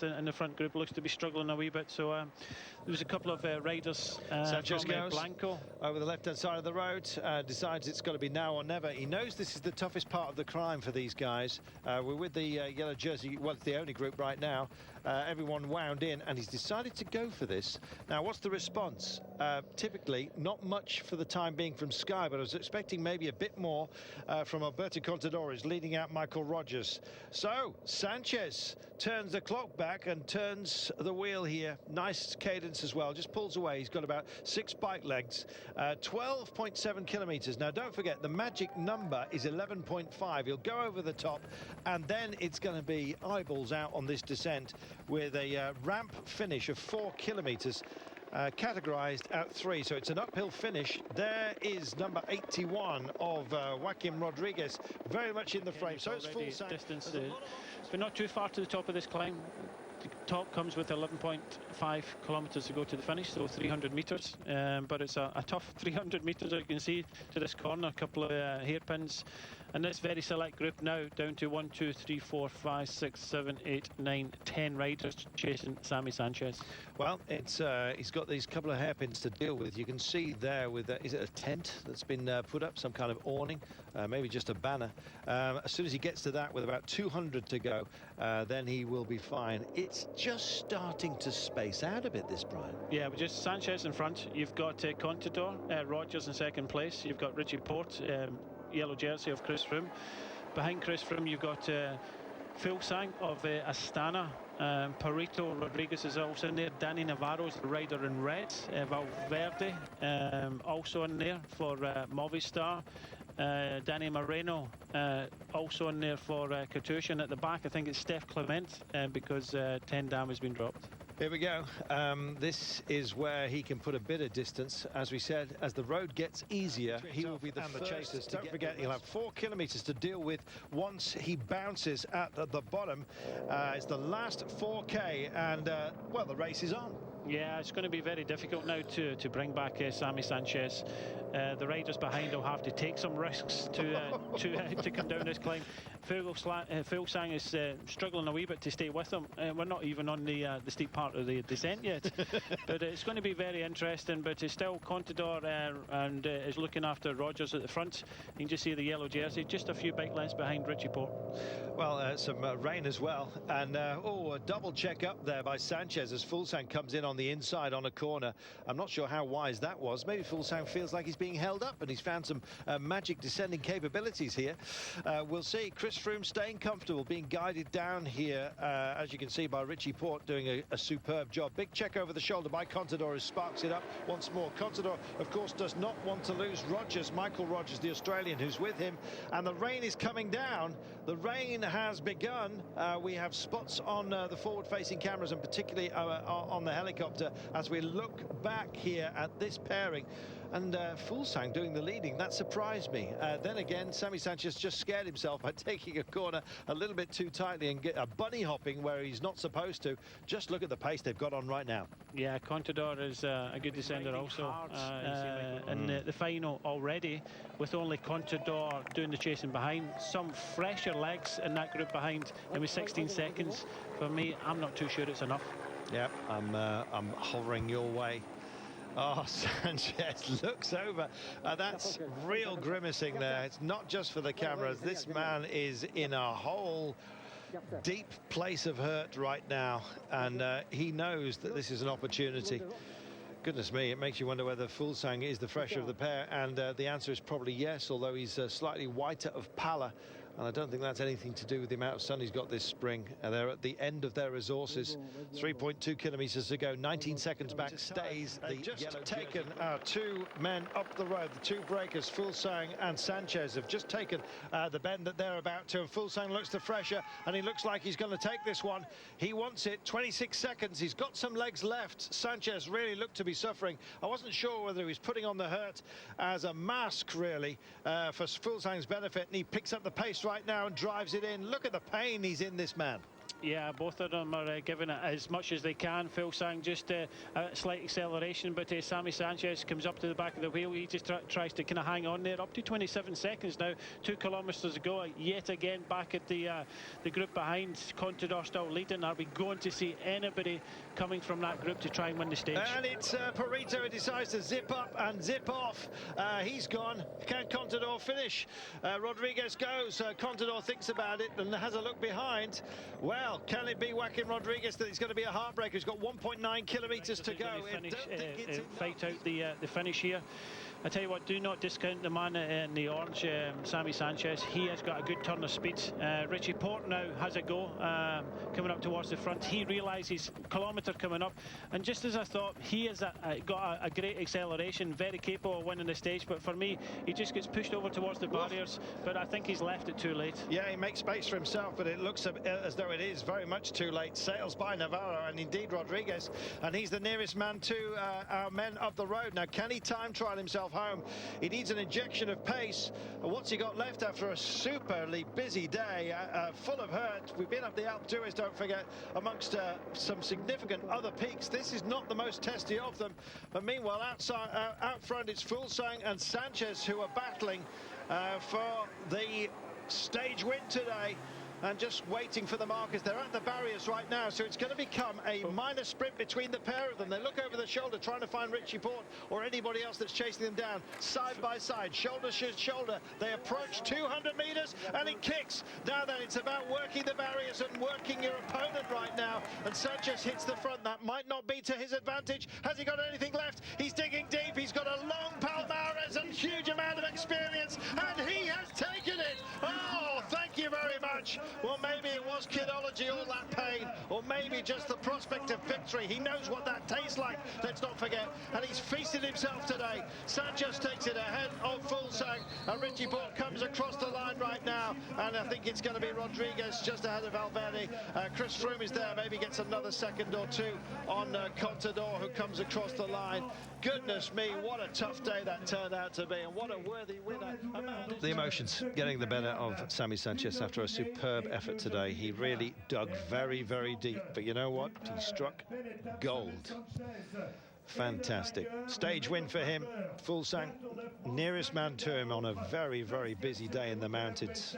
in the front group looks to be struggling a wee bit. So there was a couple of riders Sanchez from goes Blanco over the left-hand side of the road, decides it's got to be now or never. He knows this is the toughest part of the climb for these guys. We're with the yellow jersey, well, it's the only group right now. Everyone wound in, and he's decided to go for this. Now, what's the response? Typically, not much for the time being from Sky, but I was expecting maybe a bit more from Alberto Contador, who's leading out Michael Rogers. So, Sanchez turns the clock back and turns the wheel here. Nice cadence as well, just pulls away. He's got about 6 bike legs, 12.7 kilometers. Now, don't forget, the magic number is 11.5. He'll go over the top, and then it's going to be eyeballs out on this descent with a ramp finish of 4 kilometers. Categorized at 3, so it's an uphill finish. There is number 81 of Joaquim Rodriguez, very much in the frame. So it's full distance, but not too far to the top of this climb. The top comes with 11.5 kilometers to go to the finish, so 300 meters. But it's a tough 300 meters, as you can see, to this corner. A couple of hairpins, and this very select group now down to 1, 2, 3, 4, 5, 6, 7, 8, 9, 10 riders chasing Sammy Sanchez. Well, it's he's got these couple of hairpins to deal with. You can see there with is it a tent that's been put up, some kind of awning, maybe just a banner. As soon as he gets to that with about 200 to go, then he will be fine. It's just starting to space out a bit, this, Brian. Yeah, but just Sanchez in front. You've got Contador, Rogers in second place. You've got Richie Porte, yellow jersey of Chris Froome. Behind Chris Froome, you've got Fuglsang of Astana. Perito Rodriguez is also in there. Danny Navarro's the rider in red. Valverde also in there for Movistar. Danny Moreno also in there for Katusha. And at the back, I think it's Steph Clement because 10 Dam has been dropped. Here we go. This is where he can put a bit of distance. As we said, as the road gets easier, he will be the first. Chasers, don't forget, he'll have 4 kilometers to deal with once he bounces at the bottom. It's the last 4K, and well, the race is on. Yeah, it's going to be very difficult now to bring back Sammy Sanchez. The riders behind will have to take some risks to come down this climb. Fuglsang is struggling a wee bit to stay with him. We're not even on the steep part of the descent yet, but it's going to be very interesting. But it's still Contador and is looking after Rogers at the front. You can just see the yellow jersey, just a few bike lengths behind Richie Porte. Well, some rain as well, and a double check up there by Sanchez as Fuglsang comes in on the inside on a corner. I'm not sure how wise that was. Maybe Fuglsang feels like he's being held up, and he's found some magic descending capabilities here. We'll see. Chris Froome staying comfortable, being guided down here, as you can see, by Richie Porte doing a superb job. Big check over the shoulder by Contador, who sparks it up once more. Contador, of course, does not want to lose Rogers, Michael Rogers, the Australian, who's with him, and the rain is coming down. The rain has begun. We have spots on the forward-facing cameras, and particularly on the helicopter, as we look back here at this pairing. And Fuglsang doing the leading, that surprised me. Then again, Sammy Sanchez just scared himself by taking a corner a little bit too tightly and get a bunny hopping where he's not supposed to. Just look at the pace they've got on right now. Yeah, Contador is a good descender also. In the final already, with only Contador doing the chasing behind. Some fresher legs in that group behind, and with 16 seconds, for me, I'm not too sure it's enough. Yeah, I'm hovering your way. Oh, Sanchez looks over. That's real grimacing there. It's not just for the cameras. This man is in a whole deep place of hurt right now, and he knows that this is an opportunity. Goodness me, it makes you wonder whether Fuglsang is the fresher of the pair, and the answer is probably yes, although he's slightly whiter of pallor. And I don't think that's anything to do with the amount of sun he's got this spring. They're at the end of their resources. 3.2 kilometers to go. 19 seconds back. Stays the just taken our 2 men up the road. The 2 breakers, Fuglsang and Sanchez, have just taken the bend that they're about to. And Fuglsang looks the fresher, and he looks like he's going to take this one. He wants it. 26 seconds. He's got some legs left. Sanchez really looked to be suffering. I wasn't sure whether he was putting on the hurt as a mask, really, for Fuglsang's benefit. And he picks up the pace right now and drives it in. Look at the pain he's in, this man. Yeah, both of them are giving it as much as they can. Fulsang just a slight acceleration, but Sammy Sanchez comes up to the back of the wheel. He just tries to kind of hang on there. Up to 27 seconds now. 2 kilometres to go. Yet again back at the group behind. Contador still leading. Are we going to see anybody coming from that group to try and win the stage? And it's Perito who decides to zip up and zip off. He's gone. Can Contador finish? Rodriguez goes. Contador thinks about it and has a look behind. Well, can it be Joaquin Rodriguez that it's going to be a heartbreaker? He's got 1.9 kilometres to go. Fight out the finish here. I tell you what, do not discount the man in the orange, Sammy Sanchez. He has got a good turn of speed. Richie Porte now has a go, coming up towards the front. He realises kilometre coming up, and just as I thought, he has got a great acceleration, very capable of winning the stage. But for me, he just gets pushed over towards the barriers. But I think he's left it too late. Yeah, he makes space for himself, but it looks as though it is very much too late. Sails by Navarro and indeed Rodriguez, and he's the nearest man to our men of the road. Now, can he time trial himself home? He needs an injection of pace. What's he got left after a superly busy day, full of hurt? We've been up the Alpe d'Huez, don't forget, amongst some significant other peaks. This is not the most testy of them, but meanwhile out front it's Fulsang and Sanchez who are battling for the stage win today. And just waiting for the markers. They're at the barriers right now, so it's going to become a minor sprint between the pair of them. They look over the shoulder, trying to find Richie Porte or anybody else that's chasing them down. Side by side, shoulder to shoulder. They approach 200 metres, and it kicks. Now then, it's about working the barriers and working your opponent right now. And Sanchez hits the front. That might not be to his advantage. Has he got anything left? He's digging deep. He's got a long Palmares and huge amount of experience, and he has taken it. Oh, thank you very much. Well, maybe it was kidology, all that pain, or maybe just the prospect of victory. He knows what that tastes like, let's not forget, and he's feasted himself today. Sanchez takes it ahead of Fulsang, and Richie Porte comes across the line right now, and I think it's going to be Rodriguez just ahead of Valverde. Chris Froome is there, maybe gets another second or two on Contador, who comes across the line. Goodness me, what a tough day that turned out to be, and what a worthy winner. The emotions getting the better of Sammy Sanchez after a superb effort today. He really dug very, very deep, but you know what? He struck gold. Fantastic. Stage win for him. Fulsang, nearest man to him on a very, very busy day in the mountains.